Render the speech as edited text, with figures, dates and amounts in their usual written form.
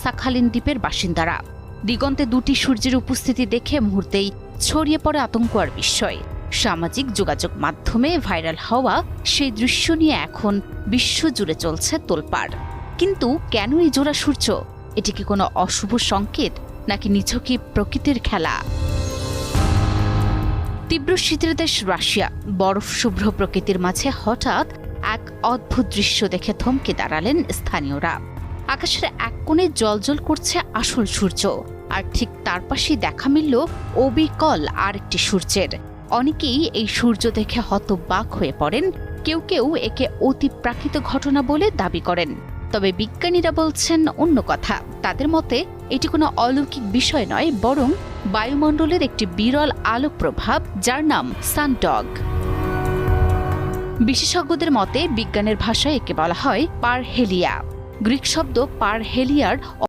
সাখালিন দ্বীপের বাসিন্দারা। দিগন্তে দুটি সূর্যের উপস্থিতি দেখে মুহূর্তেই ছড়িয়ে পড়ে আতঙ্ক আর বিস্ময়। সামাজিক যোগাযোগ মাধ্যমে ভাইরাল হওয়া সেই দৃশ্য নিয়ে এখন বিশ্বজুড়ে চলছে তোলপাড়। কিন্তু কেন এই জোড়া সূর্য? এটি কি কোনো অশুভ সংকেত, নাকি নিছকই প্রকৃতির খেলা? তীব্র শীতের দেশ রাশিয়া, বরফ শুভ্র প্রকৃতির মাঝে হঠাৎ এক অদ্ভুত দৃশ্য দেখে থমকে দাঁড়ালেন স্থানীয়রা। আকাশের এক কোণে জ্বলজ্বল করছে আসল সূর্য, আর ঠিক তার পাশেই দেখা মিলল অবিকল আরেকটি সূর্যের। অনেকেই এই সূর্য দেখে হতবাক হয়ে পড়েন, কেউ কেউ একে অতি প্রাকৃত ঘটনা বলে দাবি করেন। তবে বিজ্ঞানীরা বলছেন অন্য কথা। তাদের মতে এটি কোনো অলৌকিক বিষয় নয়, বরং বায়ুমণ্ডলের একটি বিরল আলোক প্রভাব, যার নাম সানডগ। বিশেষজ্ঞদের মতে বিজ্ঞানের ভাষায় একে বলা হয় পারহেলিয়া। গ্রিক শব্দ পারহেলিয়ার